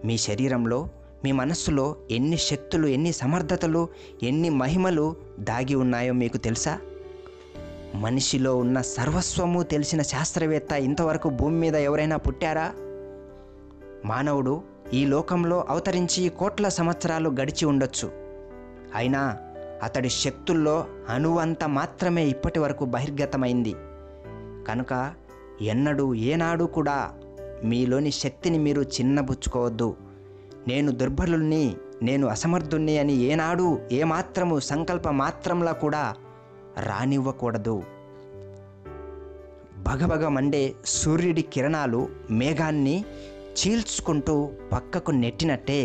మీ శరీరంలో, మీ మనస్సులో ఎన్ని శక్తులు, ఎన్ని సమర్థతలు, ఎన్ని మహిమలు దాగి ఉన్నాయో మీకు తెలుసా? మనిషిలో ఉన్న సర్వస్వము తెలిసిన శాస్త్రవేత్త ఇంతవరకు భూమి మీద ఎవరైనా పుట్టారా? మానవుడు ఈ లోకంలో అవతరించి కోట్ల సంవత్సరాలు గడిచి ఉండొచ్చు. అయినా అతడి శక్తుల్లో అణువంత మాత్రమే ఇప్పటి వరకు బహిర్గతమైంది. కనుక ఎన్నడూ ఏనాడు కూడా మీలోని శక్తిని మీరు చిన్నబుచ్చుకోవద్దు. నేను దుర్బలుణ్ణి, నేను అసమర్థుణ్ణి అని ఏనాడు ఏమాత్రము సంకల్ప మాత్రంలా కూడా రానివ్వకూడదు. భగభగ మండే సూర్యుడి కిరణాలు మేఘాన్ని చీల్చుకుంటూ పక్కకు నెట్టినట్టే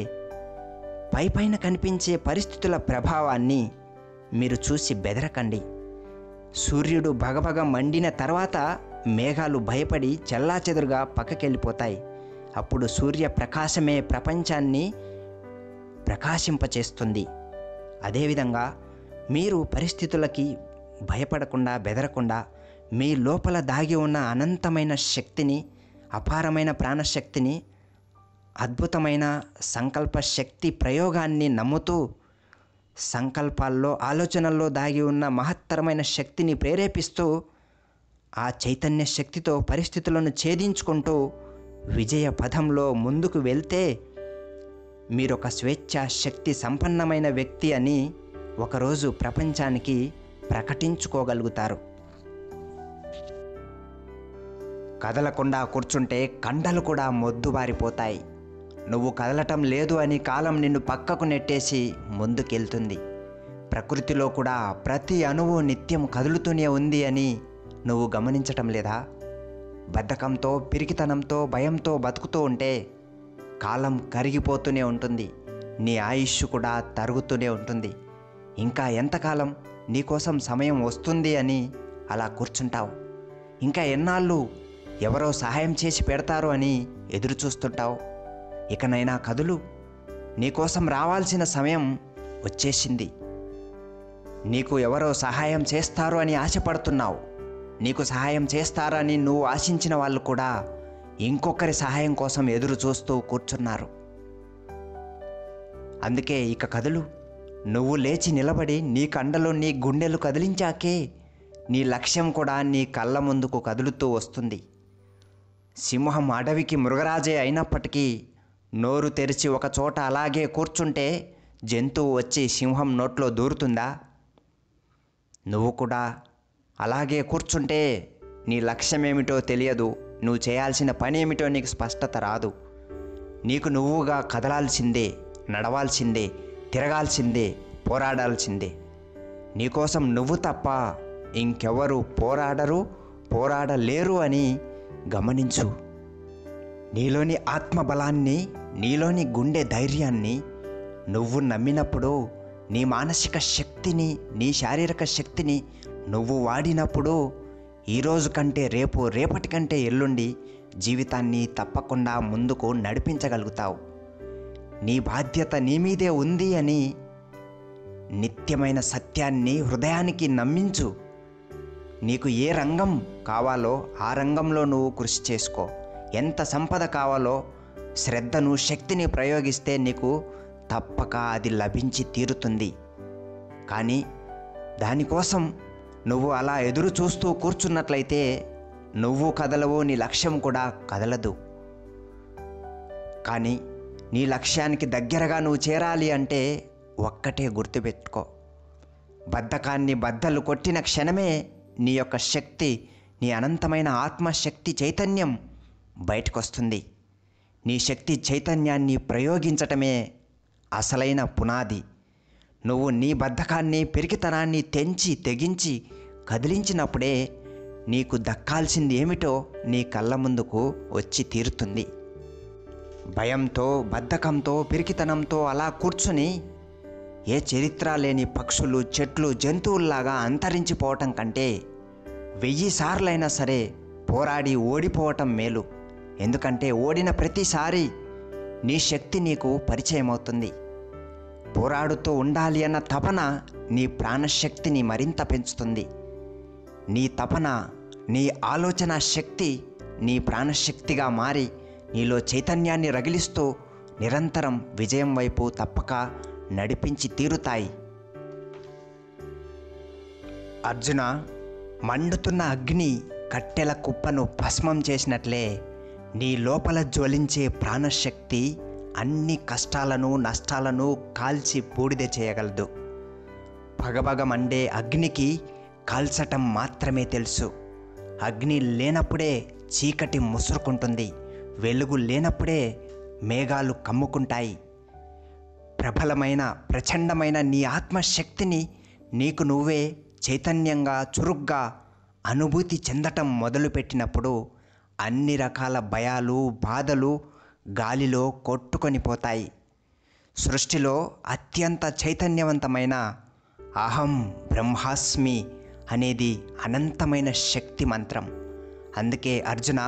పైపైన కనిపించే పరిస్థితుల ప్రభావాన్ని మీరు చూసి బెదరకండి. సూర్యుడు భగభగ మండిన తర్వాత మేఘాలు భయపడి చెల్లాచెదురుగా పక్కకెళ్ళిపోతాయి. అప్పుడు సూర్య ప్రకాశమే ప్రపంచాన్ని ప్రకాశింపచేస్తుంది. అదేవిధంగా మీరు పరిస్థితులకి భయపడకుండా, బెదరకుండా మీ లోపల దాగి ఉన్న అనంతమైన శక్తిని, అపారమైన ప్రాణశక్తిని, అద్భుతమైన సంకల్ప శక్తి ప్రయోగాన్ని నమ్ముతూ, సంకల్పాల్లో, ఆలోచనల్లో దాగి ఉన్న మహత్తరమైన శక్తిని ప్రేరేపిస్తూ, ఆ చైతన్య శక్తితో పరిస్థితులను ఛేదించుకుంటూ విజయ పథంలో ముందుకు వెళ్తే మీరొక స్వేచ్ఛా శక్తి సంపన్నమైన వ్యక్తి అని ఒకరోజు ప్రపంచానికి ప్రకటించుకోగలుగుతారు. కదలకుండా కూర్చుంటే కండలు కూడా మొద్దుబారిపోతాయి. నువ్వు కదలటం లేదు అని కాలం నిన్ను పక్కకు నెట్టేసి ముందుకెళ్తుంది. ప్రకృతిలో కూడా ప్రతి అణువు నిత్యం కదులుతూనే ఉంది అని నువ్వు గమనించటం లేదా? బద్ధకంతో, పిరికితనంతో, భయంతో బతుకుతూ ఉంటే కాలం కరిగిపోతూనే ఉంటుంది. నీ ఆయుష్ కూడా తరుగుతూనే ఉంటుంది. ఇంకా ఎంతకాలం నీకోసం సమయం వస్తుంది అని అలా కూర్చుంటావు? ఇంకా ఎన్నాళ్ళు ఎవరో సహాయం చేసి పెడతారు అని ఎదురు చూస్తుంటావు? ఇకనైనా కదులు. నీకోసం రావాల్సిన సమయం వచ్చేసింది. నీకు ఎవరో సహాయం చేస్తారు అని ఆశపడుతున్నావు. నీకు సహాయం చేస్తారని నువ్వు ఆశించిన వాళ్ళు కూడా ఇంకొకరి సహాయం కోసం ఎదురు చూస్తూ కూర్చున్నారు. అందుకే ఇక కదులు. నువ్వు లేచి నిలబడి నీ కండలో నీ గుండెలు కదిలించాకే నీ లక్ష్యం కూడా నీ కళ్ళ ముందుకు కదులుతూ వస్తుంది. సింహం అడవికి మృగరాజే అయినప్పటికీ నోరు తెరిచి ఒక చోట అలాగే కూర్చుంటే జంతువు వచ్చి సింహం నోట్లో దూరుతుందా? నువ్వు కూడా అలాగే కూర్చుంటే నీ లక్ష్యమేమిటో తెలియదు. నువ్వు చేయాల్సిన పని ఏమిటో నీకు స్పష్టత రాదు. నీకు నువ్వుగా కదలాల్సిందే, నడవాల్సిందే, తిరగాల్సిందే, పోరాడాల్సిందే. నీకోసం నువ్వు తప్ప ఇంకెవరు పోరాడరు, పోరాడలేరు అని గమనించు. నీలోని ఆత్మబలాన్ని, నీలోని గుండె ధైర్యాన్ని నువ్వు నమ్మినప్పుడు, నీ మానసిక శక్తిని, నీ శారీరక శక్తిని నువ్వు వాడినప్పుడు ఈరోజు కంటే రేపు, రేపటి కంటే ఎల్లుండి జీవితాన్ని తప్పకుండా ముందుకు నడిపించగలుగుతావు. నీ బాధ్యత నీ మీదే ఉంది అని నిత్యమైన సత్యాన్ని హృదయానికి నమ్మించు. నీకు ఏ రంగం కావాలో ఆ రంగంలో నువ్వు కృషి చేసుకో. ఎంత సంపద కావాలో శ్రద్ధను, శక్తిని ప్రయోగిస్తే నీకు తప్పక అది లభించి తీరుతుంది. కానీ దానికోసం నువ్వు అలా ఎదురు చూస్తూ కూర్చున్నట్లయితే నువ్వు కదలవు, నీ లక్ష్యం కూడా కదలదు. కానీ నీ లక్ష్యానికి దగ్గరగా నువ్వు చేరాలి అంటే ఒక్కటే గుర్తుపెట్టుకో. బద్ధకాన్ని బద్దలు కొట్టిన క్షణమే నీ యొక్క శక్తి, నీ అనంతమైన ఆత్మశక్తి చైతన్యం బయటకొస్తుంది. నీ శక్తి చైతన్యాన్ని ప్రయోగించటమే అసలైన పునాది. నువ్వు నీ బద్ధకాన్ని, పిరికితనాన్ని తెగించి కదిలించినప్పుడే నీకు దక్కాల్సింది ఏమిటో నీ కళ్ళ ముందుకు వచ్చి తీరుతుంది. భయంతో, బద్ధకంతో, పిరికితనంతో అలా కూర్చుని ఏ చరిత్ర లేని పక్షులు, చెట్లు, జంతువుల్లాగా అంతరించిపోవటం కంటే 1000 సార్లైనా సరే పోరాడి ఓడిపోవటం మేలు. ఎందుకంటే ఓడిన ప్రతిసారి నీ శక్తి నీకు పరిచయం అవుతుంది. పోరాడుతూ ఉండాలి అన్న తపన నీ ప్రాణశక్తిని మరింత పెంచుతుంది. నీ తపన, నీ ఆలోచన శక్తి నీ ప్రాణశక్తిగా మారి నీలో చైతన్యాన్ని రగిలిస్తూ నిరంతరం విజయం వైపు తప్పక నడిపించి తీరుతాయి. అర్జున, మండుతున్న అగ్ని కట్టెల కుప్పను భస్మం చేసినట్లే నీ లోపల జ్వలించే ప్రాణశక్తి అన్ని కష్టాలను నష్టాలను కాల్చి బూడిద చేయగలదు. భగభగ మండే అగ్నికి కాల్చటం మాత్రమే తెలుసు. అగ్ని లేనప్పుడే చీకటి ముసురుకుంటుంది, వెలుగు లేనప్పుడే మేఘాలు కమ్ముకుంటాయి. ప్రబలమైన ప్రచండమైన నీ ఆత్మశక్తిని నీకు నువ్వే చైతన్యంగా చురుగ్గా అనుభూతి చెందటం మొదలుపెట్టినప్పుడు అన్ని రకాల భయాలు బాధలు గాలిలో కొట్టుకొని పోతాయి. సృష్టిలో అత్యంత చైతన్యవంతమైన అహం బ్రహ్మాస్మి అనేది అనంతమైన శక్తి మంత్రం. అందుకే అర్జున,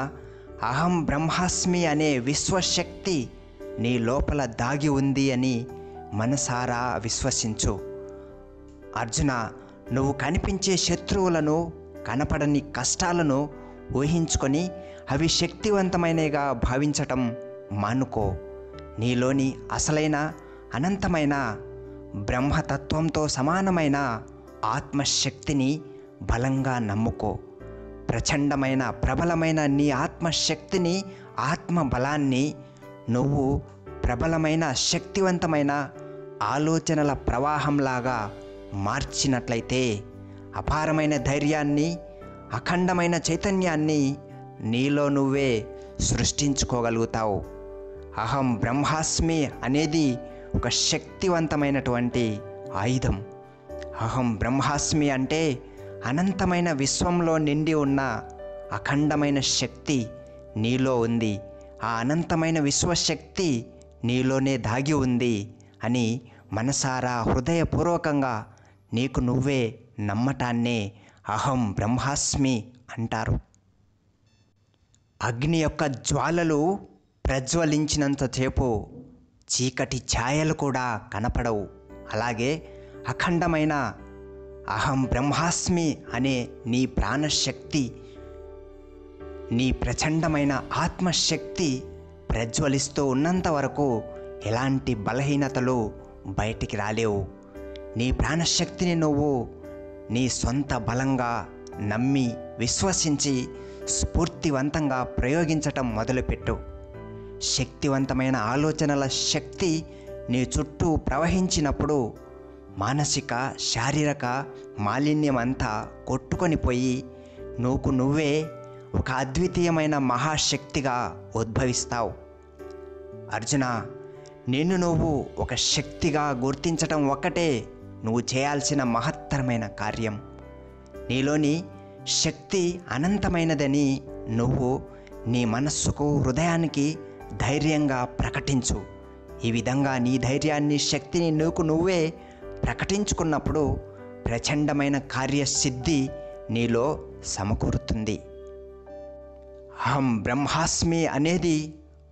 అహం బ్రహ్మాస్మి అనే విశ్వశక్తి నీ లోపల దాగి ఉంది అని మనసారా విశ్వసించు. అర్జున, నువ్వు కనిపించే శత్రువులను, కనపడని కష్టాలను ఊహించుకొని అవి శక్తివంతమైనగా భావించటం మానుకో. నీలోని అసలైన అనంతమైన బ్రహ్మతత్వంతో సమానమైన ఆత్మశక్తిని బలంగా నమ్ముకో. ప్రచండమైన ప్రబలమైన నీ ఆత్మశక్తిని, ఆత్మ బలాన్ని నువ్వు ప్రబలమైన శక్తివంతమైన ఆలోచనల ప్రవాహంలాగా మార్చినట్లయితే అపారమైన ధైర్యాన్ని, అఖండమైన చైతన్యాన్ని నీలో నువ్వే సృష్టించుకోగలుగుతావు. అహం బ్రహ్మాస్మి అనేది ఒక శక్తివంతమైనటువంటి ఆయుధం. అహం బ్రహ్మాస్మి అంటే అనంతమైన విశ్వంలో నిండి ఉన్న అఖండమైన శక్తి నీలో ఉంది. ఆ అనంతమైన విశ్వశక్తి నీలోనే దాగి ఉంది అని మనసారా హృదయపూర్వకంగా నీకు నువ్వే నమ్మటాన్నే అహం బ్రహ్మాస్మి అంటారు. అగ్ని యొక్క జ్వాలలు ప్రజ్వలించినంతసేపు చీకటి ఛాయలు కూడా కనపడవు. అలాగే అఖండమైన అహం బ్రహ్మాస్మి అనే నీ ప్రాణశక్తి, నీ ప్రచండమైన ఆత్మశక్తి ప్రజ్వలిస్తూ ఉన్నంత వరకు ఎలాంటి బలహీనతలు బయటికి రాలేవు. నీ ప్రాణశక్తిని నువ్వు నీ సొంత బలంగా నమ్మి విశ్వసించి స్ఫూర్తివంతంగా ప్రయోగించటం మొదలుపెట్టు. శక్తివంతమైన ఆలోచనల శక్తి నీ చుట్టూ ప్రవహించినప్పుడు మానసిక శారీరక మాలిన్యం అంతా కొట్టుకొని పోయి నువ్వే ఒక అద్వితీయమైన మహాశక్తిగా ఉద్భవిస్తావు. అర్జున, నిన్ను నువ్వు ఒక శక్తిగా గుర్తించటం ఒక్కటే నువ్వు చేయాల్సిన మహత్తరమైన కార్యం. నీలోని శక్తి అనంతమైనదని నువ్వు నీ మనస్సుకు, హృదయానికి ధైర్యంగా ప్రకటించు. ఈ విధంగా నీ ధైర్యాన్ని, శక్తిని నువ్వే ప్రకటించుకున్నప్పుడు ప్రచండమైన కార్యసిద్ధి నీలో సమకూరుతుంది. అహం బ్రహ్మాస్మి అనేది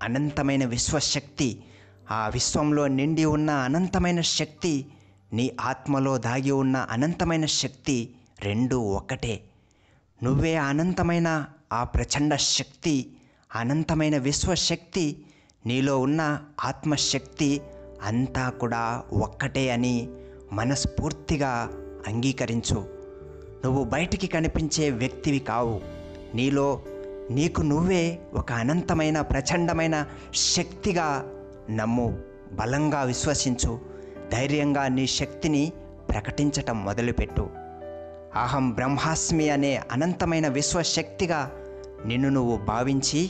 అనంతమైన విశ్వశక్తి. ఆ విశ్వంలో నిండి ఉన్న అనంతమైన శక్తి, నీ ఆత్మలో దాగి ఉన్న అనంతమైన శక్తి రెండూ ఒక్కటే. నువ్వే అనంతమైన ఆ ప్రచండ శక్తి, అనంతమైన విశ్వశక్తి, నీలో ఉన్న ఆత్మశక్తి అంతా కూడా ఒక్కటే అని మనస్ఫూర్తిగా అంగీకరించు. నువ్వు బయటికి కనిపించే వ్యక్తివి కావు. నీకు నువ్వే ఒక అనంతమైన ప్రచండమైన శక్తిగా నమ్ము. బలంగా విశ్వసించు. ధైర్యంగా నీ శక్తిని ప్రకటించటం మొదలుపెట్టు. అహం బ్రహ్మాస్మి అనే అనంతమైన విశ్వశక్తిగా నిన్ను నువ్వు భావించి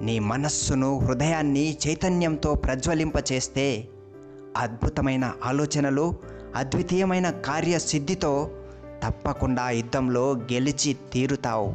నీ మనస్సును, హృదయాన్ని చైతన్యంతో ప్రజ్వలింపచేస్తే అద్భుతమైన ఆలోచనలు, అద్వితీయమైన కార్యసిద్ధితో తప్పకుండా యుద్ధంలో గెలిచి తీరుతావు.